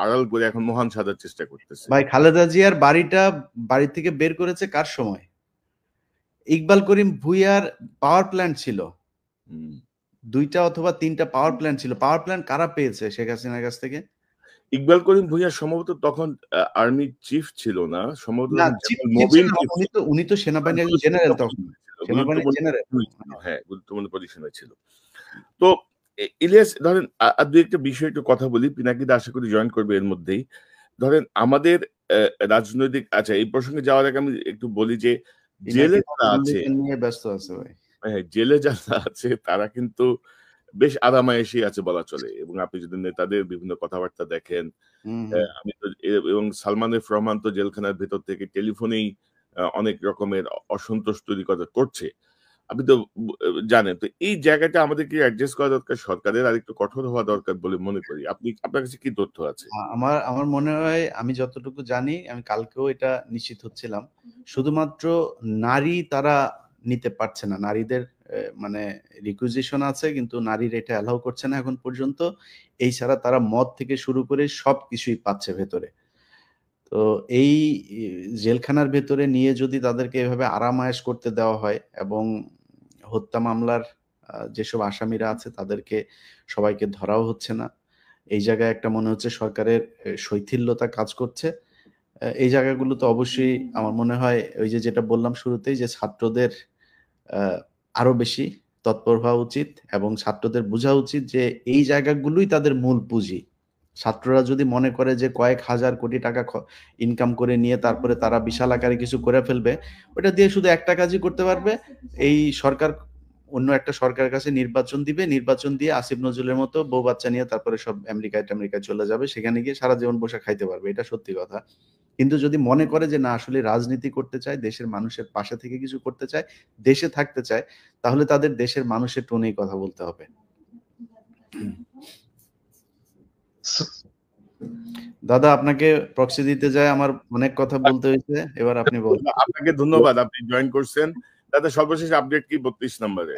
আড়াল করে এখন মহান সাজার চেষ্টা করতেছে। ভাই, খালেদা জিয়ার বাড়ি থেকে বের করেছে কার সময়? ইকবাল করিম ভূঁইয়ার পাওয়ার প্ল্যান্ট ছিল, 2টা অথবা 3টা পাওয়ার প্ল্যান্ট ছিল। পাওয়ার প্ল্যান্ট কারা পেয়েছে শেখ হাসিনার কাছ থেকে? ইকবাল করিম ভূঁইয়া সম্ভবত তখন আর্মি চিফ ছিল না, সম্ভবত উনি তো সেনাবাহিনীর জেনারেল তখন। হ্যাঁ, গুরুত্বপূর্ণ পজিশনে ছিল। তো ইলিয়াস, ধরেন আর দুই একটা বিষয় একটু কথা বলি, পিনাকিদা আশা করি জয়েন করবে এর মধ্যেই। ধরেন আমাদের রাজনৈতিক, আচ্ছা এই প্রসঙ্গে যাওয়ার আগে আমি একটু বলি যে জেলে যারা আছে, ব্যস্ত আছে ভাই। হ্যাঁ, জেলে যারা আছে তারা কিন্তু বেশ আরামায়েশই আছে বলা চলে। এবং আপনি যদি নেতাদের বিভিন্ন কথাবার্তা দেখেন, আমি তো এবং সালমান এফ রহমান তো জেলখানার ভেতর থেকে টেলিফোনেই অনেক রকমের অসন্তোষ তৈরি করছে, আপনি তো জানেন। তো এই জায়গাটা আমাদেরকে অ্যাডজাস্ট করা দরকার, সরকারের আর একটু কঠোর হওয়া দরকার বলে মনে করি। আপনার কাছে কি তথ্য আছে? আমার মনে হয়, আমি যতটুকু জানি, আমি কালকেও এটা নিশ্চিত হচ্ছিলাম, শুধুমাত্র নারী তারা নিতে পারছে না। নারীদের মানে রিকুইজিশন আছে, কিন্তু নারীর এটা অ্যালাউ করছে না এখন পর্যন্ত। এই ছাড়া তারা মদ থেকে শুরু করে সব কিছুই পাচ্ছে ভেতরে। তো এই জেলখানার ভেতরে নিয়ে যদি তাদেরকে এভাবে আরামায়েশ করতে দেওয়া হয়, এবং হত্যা মামলার যেসব আসামিরা আছে তাদেরকে সবাইকে ধরাও হচ্ছে না, এই জায়গায় একটা মনে হচ্ছে সরকারের শৈথিল্যতা কাজ করছে। এই জায়গাগুলো তো অবশ্যই আমার মনে হয় ওই যে যেটা বললাম শুরুতেই, যে ছাত্রদের আরো বেশি তৎপর হওয়া উচিত, এবং ছাত্রদের বোঝা উচিত যে এই জায়গাগুলোই তাদের মূল পুঁজি। ছাত্ররা যদি মনে করে যে কয়েক হাজার কোটি টাকা ইনকাম করে নিয়ে তারপরে তারা বিশাল আকারে কিছু করে ফেলবে, ওটা দিয়ে শুধু একটা কাজই করতে পারবে, এই সরকার অন্য একটা সরকারের কাছে নির্বাচন দিবে, নির্বাচন দিয়ে আসিফ নজরুলের মতো বউ বাচ্চা নিয়ে তারপরে সব আমেরিকায় চলে যাবে, সেখানে গিয়ে সারা জীবন বসে খাইতে পারবে। এটা সত্যি কথা। কিন্তু যদি মনে করে যে না, আসলে রাজনীতি করতে চায়, দেশের মানুষের পাশে থেকে কিছু করতে চায়, দেশে থাকতে চায়, তাহলে তাদের দেশের মানুষের টোনেই কথা বলতে হবে। দাদা, আপনাকে প্রক্সি দিতে যায় আমার অনেক কথা বলতে হয়েছে, এবার আপনি বলুন। আপনাকে ধন্যবাদ, আপনি জয়েন করছেন। দাদা, সর্বশেষ আপডেট কি 32 নম্বরে?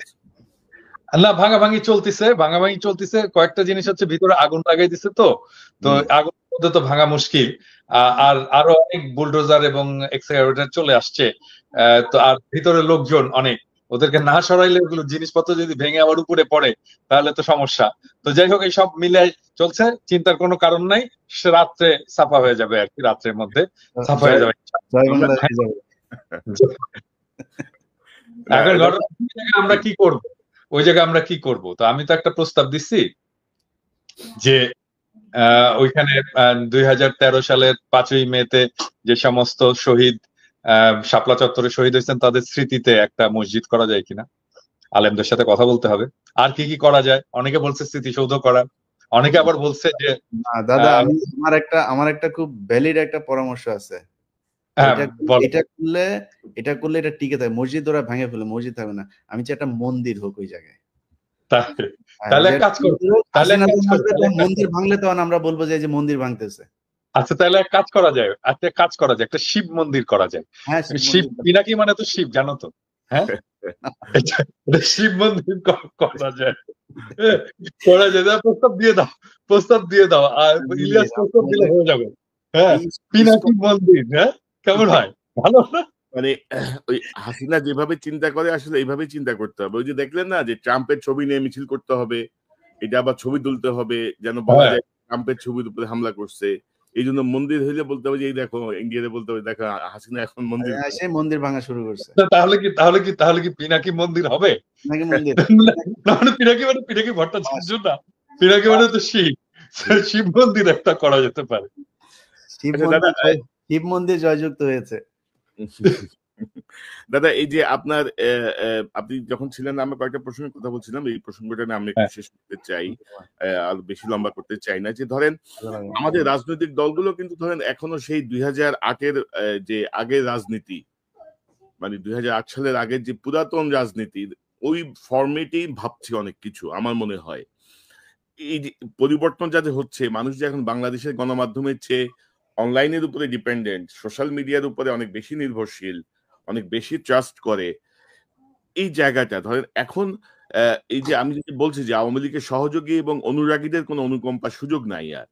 না, ভাঙাভাঙি চলতেছে। কয়েকটা জিনিস হচ্ছে, ভিতরে আগুন লাগাই দিছে, তো আগুন মধ্যে তো ভাঙা মুশকিল। আর আরো অনেক বুলডোজার এবং এক্সকাভেটর চলে আসছে। তো আর ভিতরে লোকজন অনেক, ওদেরকে না সরাইলে ওগুলো জিনিসপত্র যদি ভেঙে আবার উপরে পড়ে তাহলে তো সমস্যা। তো যাই হোক, এই সব মিলে চলছে, চিন্তার কোনো কারণ নাই। রাত্রে সাফা হয়ে যাবে আর কি, রাত্রের মধ্যে সাফা হয়ে যাবে। এখন আমরা কি করব, ওই জায়গায় আমরা কি করব? তো আমি তো একটা প্রস্তাব দিচ্ছি যে ওইখানে 2013 সালের 5ই মেতে যে সমস্ত শহীদ শাপলা চত্বরে শহীদ হয়েছেন তাদের স্মৃতিতে একটা মসজিদ করা যায় কিনা, আলেমদের সাথে কথা বলতে হবে। আর কি কি করা যায়, অনেকে বলছে স্মৃতিসৌধ করা, অনেকে আবার বলছে যে দাদা, আহ, আমার একটা খুব ভ্যালিড একটা পরামর্শ আছে। হ্যাঁ বলো। এটা করলে এটা টিকে থাকে। মসজিদ ওরা ভেঙে ফেলে, মসজিদ থাকবে না। আমি চাই একটা মন্দির হোক ওই জায়গায়। তাহলে এক কাজ করো, তাহলে এক হাসিনা কাজ যখন করো, আসবে তাহলে তখন এক কাজ মন্দির করো। ভাঙলে তখন আমরা বলবো যে এই যে মন্দির ভাঙতেছে। আচ্ছা তাহলে এক কাজ করা যায়, একটা কাজ করা যায়, একটা শিব মন্দির করা যায়। হ্যাঁ, শিব শিব মন্দির। পিনাকি মানে তো শিব, জানো তো? হ্যাঁ, এটা শিব মন্দির করা যায়। হ্যাঁ, করা যায়, প্রস্তাব দিয়ে দাও, প্রস্তাব দিয়ে দাও, আর ইলিয়াস প্রস্তাব দিলে হয়ে যাবে। হ্যাঁ, পিনাকি মন্দির। হ্যাঁ, কেমন হয়? ভালো না? মানে ওই হাসিনা যেভাবে চিন্তা করে আসলে এইভাবেই চিন্তা করতে হবে। ওই যে দেখলেন না যে ট্রাম্পের ছবি নিয়ে মিছিল করতে হবে, এটা আবার ছবি তুলতে হবে যেন বলা হ্যাঁ, যায় ট্রাম্পের ছবির উপরে হামলা করছে। এই জন্য মন্দির হইলে বলতে হবে যে এই দেখো, ইন্ডিয়াতে বলতে হবে দেখো হাসিনা এখন মন্দির সেই মন্দির ভাঙা শুরু করছে। তাহলে কি পিনাকি মন্দির হবে? নাকি মন্দির না মানে পিনাকি ভট্টাচার্য না, পিনাকি মানে তো শিব। শিব মন্দির একটা করা যেতে পারে। আচ্ছা দাদা, শিব মন্দির জয়যুক্ত হয়েছে। দাদা এই যে আপনার আপনি যখন ছিলেন আমরা কয়েকটা প্রসঙ্গের কথা বলছিলাম, এই প্রসঙ্গটা নিয়ে আমি একটু হ্যাঁ, শেষ করতে চাই, আর বেশি লম্বা করতে চাই না। যে ধরেন আমাদের রাজনৈতিক দলগুলো কিন্তু ধরেন এখনো সেই 2008-এর যে আগের রাজনীতি, মানে 2008 সালের আগের যে পুরাতন রাজনীতির ওই ফর্মেটেই ভাবছি অনেক কিছু আমার মনে হয়। এই যে পরিবর্তন যাতে হচ্ছে, মানুষ যে এখন বাংলাদেশের গণমাধ্যমের চেয়ে অনলাইনের উপরে ডিপেন্ডেন্ট, সোশ্যাল মিডিয়ার উপরে অনেক বেশি নির্ভরশীল, অনেক বেশি ট্রাস্ট করে, এই জায়গাটা ধরেন এখন এই যে আমি যদি বলছি যে আওয়ামী লীগের সহযোগী এবং অনুরাগীদের কোনো অনুকম্পার সুযোগ নাই আর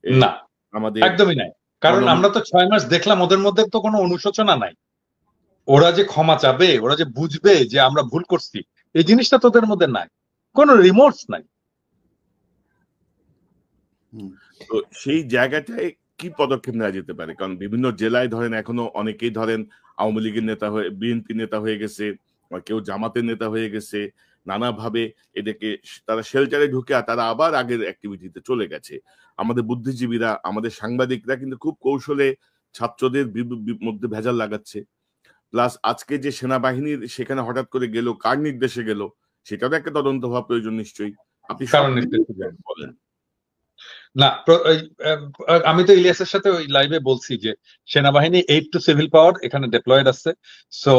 না আমাদের একদমই নাই। কারণ গণ আমরা তো 6 মাস দেখলাম ওদের মধ্যে তো কোনো অনুশোচনা নাই। ওরা যে ক্ষমা চাবে, ওরা যে বুঝবে যে আমরা ভুল করছি, এই জিনিসটা তোদের মধ্যে নাই, কোনো রিমোর্স নাই। তো সেই জায়গাটায় কি পদক্ষেপ নেওয়া যেতে পারে? কারণ বিভিন্ন জেলায় ধরেন এখনো অনেকেই ধরেন আওয়ামী লীগের নেতা হয়ে, বিএনপি নেতা হয়ে গেছে, বা কেউ জামাতের নেতা হয়ে গেছে, নানাভাবে এদেরকে তারা শেল্টারে ঢুকে আর তারা আবার আগের অ্যাক্টিভিটিতে চলে গেছে। আমাদের বুদ্ধিজীবীরা, আমাদের সাংবাদিকরা কিন্তু খুব কৌশলে ছাত্রদের মধ্যে ভেজাল লাগাচ্ছে। প্লাস আজকে যে সেনাবাহিনীর সেখানে হঠাৎ করে গেল, কার নির্দেশে গেল, সেটারও একটা তদন্ত হওয়া প্রয়োজন নিশ্চয়ই। আপনি সব কারণ বলেন। না আমি তো ইলিয়াসের সাথে ওই লাইভে বলছি যে সেনাবাহিনী 8 টু সিভিল পাওয়ার এখানে ডিপ্লয়েড আছে। সো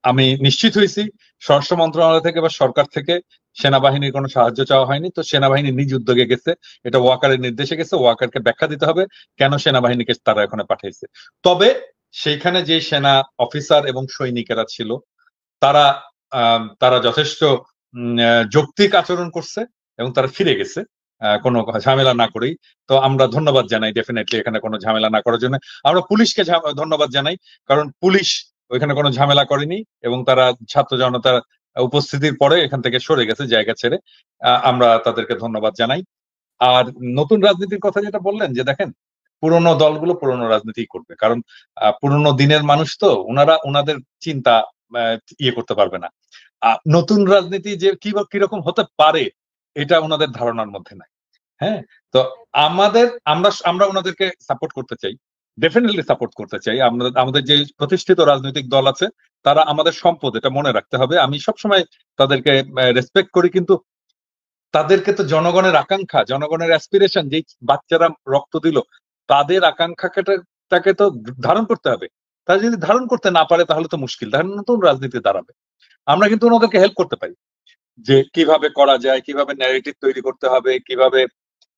আমি নিশ্চিত হয়েছি স্বরাষ্ট্র মন্ত্রণালয় থেকে বা সরকার থেকে সেনাবাহিনীর কোনো সাহায্য চাওয়া হয়নি। তো সেনাবাহিনী নিজ উদ্যোগে গেছে, এটা ওয়াকারের নির্দেশে গেছে, ওয়াকারকে ব্যাখ্যা দিতে হবে কেন সেনাবাহিনীকে তারা এখানে পাঠিয়েছে। তবে সেইখানে যে সেনা অফিসার এবং সৈনিকেরা ছিল তারা তারা যথেষ্ট যৌক্তিক আচরণ করছে এবং তারা ফিরে গেছে কোনো ঝামেলা না করেই। তো আমরা ধন্যবাদ জানাই ডেফিনেটলি এখানে কোনো ঝামেলা না করার জন্য। আমরা পুলিশকে ধন্যবাদ জানাই, কারণ পুলিশ ওইখানে কোনো ঝামেলা করেনি এবং তারা ছাত্র জনতার উপস্থিতির পরে এখান থেকে সরে গেছে জায়গা ছেড়ে। আমরা তাদেরকে ধন্যবাদ জানাই। আর নতুন রাজনীতির কথা যেটা বললেন, যে দেখেন পুরোনো দলগুলো পুরোনো রাজনীতি করবে, কারণ পুরোনো দিনের মানুষ তো ওনাদের চিন্তা ইয়ে করতে পারবে না। নতুন রাজনীতি যে কিরকম হতে পারে এটা ওনাদের ধারণার মধ্যে নাই। হ্যাঁ, তো আমরা ওনাদেরকে সাপোর্ট করতে চাই, ডেফিনেটলি সাপোর্ট করতে চাই। আমাদের যে প্রতিষ্ঠিত রাজনৈতিক দল আছে তারা আমাদের সম্পদ, এটা মনে রাখতে হবে। আমি সবসময় তাদেরকে রেসপেক্ট করি, কিন্তু তাদেরকে তো জনগণের আকাঙ্ক্ষা, জনগণের অ্যাসপিরেশন, যে বাচ্চারা রক্ত দিল তাদের আকাঙ্ক্ষাটাকে তো ধারণ করতে হবে। তারা যদি ধারণ করতে না পারে তাহলে তো মুশকিল, তাহলে নতুন রাজনীতি দাঁড়াবে। আমরা কিন্তু ওনাদেরকে হেল্প করতে পারি যে কিভাবে করা যায়, কিভাবে ন্যারেটিভ তৈরি করতে হবে, কিভাবে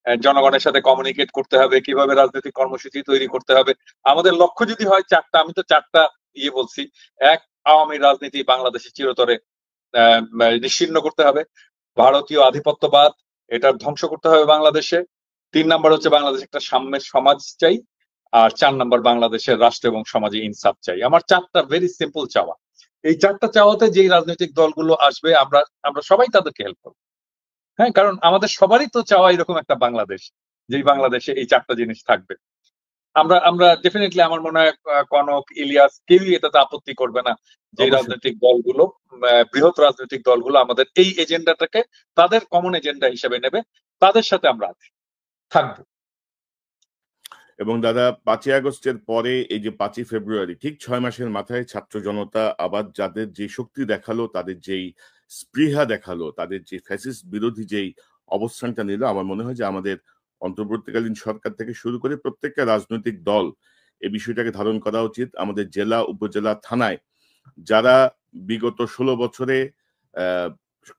জনগণের সাথে কমিউনিকেট করতে হবে, কিভাবে রাজনৈতিক কর্মসূচি তৈরি করতে হবে। আমাদের লক্ষ্য যদি হয় চারটা, আমি তো চারটা বলছি। এক, আওয়ামী রাজনীতি বাংলাদেশে চিরতরে নিশ্চিহ্ন করতে হবে। ভারতীয় আধিপত্যবাদ, এটা ধ্বংস করতে হবে বাংলাদেশে। 3 নাম্বার হচ্ছে বাংলাদেশ একটা সাম্যের সমাজ চাই। আর 4 নাম্বার বাংলাদেশের রাষ্ট্র এবং সমাজে ইনসাফ চাই। আমার চারটা ভেরি সিম্পল চাওয়া। এই চারটা চাওয়াতে যেই রাজনৈতিক দলগুলো আসবে আমরা সবাই তাদেরকে হেল্প করবো। হ্যাঁ, কারণ আমাদের সবারই তো চাওয়া এরকম একটা বাংলাদেশ, যেই বাংলাদেশে এই চারটা জিনিস থাকবে। আমরা ডেফিনেটলি, আমার মনে হয় কনক, ইলিয়াস কেউই এটাতে আপত্তি করবে না যে রাজনৈতিক দলগুলো, বৃহৎ রাজনৈতিক দলগুলো আমাদের এই এজেন্ডাটাকে তাদের কমন এজেন্ডা হিসেবে নেবে, তাদের সাথে আমরা থাকবো। এবং দাদা 5ই আগস্টের পরে এই যে 5ই ফেব্রুয়ারি, ঠিক 6 মাসের মাথায় ছাত্র জনতা আবার যাদের যে শক্তি দেখালো, তাদের যেই স্পৃহা দেখালো, তাদের যে ফ্যাসিস্ট বিরোধী যেই অবস্থানটা নিল, আমার মনে হয় যে আমাদের অন্তর্বর্তীকালীন সরকার থেকে শুরু করে প্রত্যেকটা রাজনৈতিক দল এই বিষয়টাকে ধারণ করা উচিত। আমাদের জেলা, উপজেলা, থানায় যারা বিগত 16 বছরে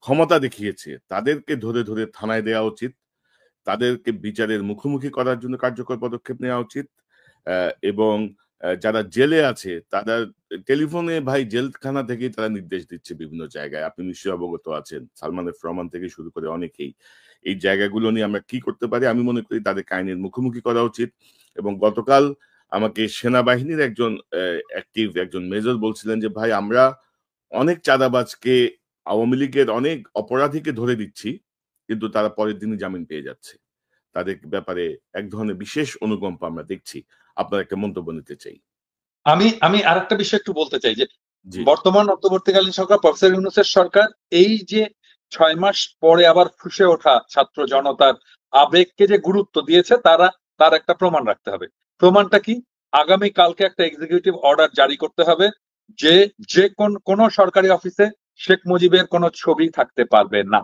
ক্ষমতা দেখিয়েছে তাদেরকে ধরে ধরে থানায় দেওয়া উচিত, তাদেরকে বিচারের মুখোমুখি করার জন্য কার্যকর পদক্ষেপ নেওয়া উচিত। এবং যারা জেলে আছে তারা টেলিফোনে ভাই জেলখানা থেকেই তারা নির্দেশ দিচ্ছে বিভিন্ন জায়গায়, আপনি নিশ্চয়ই অবগত আছেন, সালমান এফ রহমান থেকে শুরু করে অনেকেই। এই জায়গাগুলো নিয়ে আমরা কি করতে পারি, আমি মনে করি তাদেরকে আইনের মুখোমুখি করা উচিত। এবং গতকাল আমাকে সেনাবাহিনীর একজন মেজর বলছিলেন যে ভাই আমরা অনেক চাঁদাবাজকে, আওয়ামী লীগের অনেক অপরাধীকে ধরে দিচ্ছি, কিন্তু তারা পরের দিনই জামিন পেয়ে যাচ্ছে। তাদের ব্যাপারে এক ধরনের বিশেষ অনুকম্পা আমরা দেখছি। আপনার একটা মন্তব্য নিতে চাই। আমি আরেকটা বিষয় একটু বলতে চাই যে বর্তমান অন্তর্বর্তীকালীন সরকার, প্রফেসর ইউনূসের সরকার, এই যে 6 মাস পরে আবার ফুসে ওঠা ছাত্র জনতার আবেগকে যে গুরুত্ব দিয়েছে তার একটা প্রমাণ রাখতে হবে। প্রমাণটা কি? আগামী কালকে একটা এক্সিকিউটিভ অর্ডার জারি করতে হবে যে কোন সরকারি অফিসে শেখ মুজিবের কোন ছবি থাকতে পারবে না।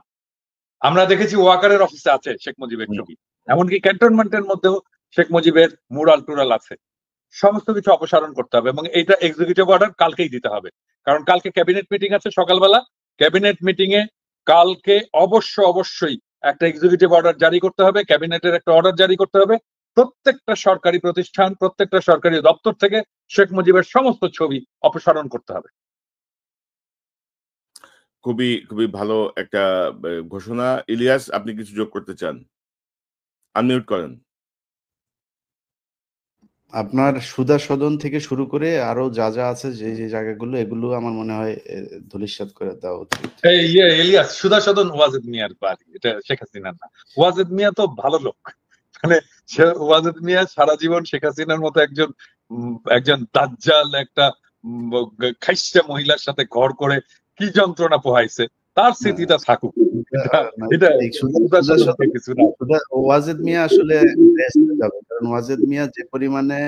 আমরা দেখেছি ওয়াকারের অফিসে আছে শেখ মুজিবের ছবি, এমনকি ক্যান্টনমেন্টের মধ্যেও শেখ মুজিবের মুরাল টুরাল আছে। সমস্ত কিছু অপসারণ করতে হবে এবং এটা এক্সিকিউটিভ অর্ডার কালকেই দিতে হবে, কারণ কালকে ক্যাবিনেট মিটিং আছে সকালবেলা। ক্যাবিনেট মিটিং এ কালকে অবশ্যই একটা এক্সিকিউটিভ অর্ডার জারি করতে হবে, ক্যাবিনেটের একটা অর্ডার জারি করতে হবে। প্রত্যেকটা সরকারি প্রতিষ্ঠান, প্রত্যেকটা সরকারি দপ্তর থেকে শেখ মুজিবের সমস্ত ছবি অপসারণ করতে হবে। খুবই খুবই ভালো একটা ঘোষণা। ইলিয়াস, আপনি কিছু যোগ করতে চান? আনমিউট করেন। আপনার সুধা সদন থেকে শুরু করে আরো যা যা আছে যে যে জায়গাগুলো, এগুলো আমার মনে হয় ধূলিসাৎ করে দেওয়া উচিত। ইলিয়াস, সুধা সদন ওয়াজেদ মিয়ার বাড়ি, এটা শেখ হাসিনার না। ওয়াজেদ মিয়া তো ভালো লোক, মানে ওয়াজেদ মিয়া সারা জীবন শেখ হাসিনার মতো একজন দাজ্জাল, একটা খাইস্টা মহিলার সাথে ঘর করে কি যন্ত্রণা পোহাইছে, তার স্মৃতিটা থাকুক। ওয়াজেদ মিয়া আসলে কারণ ওয়াজেদ মিয়া যে পরিমাণে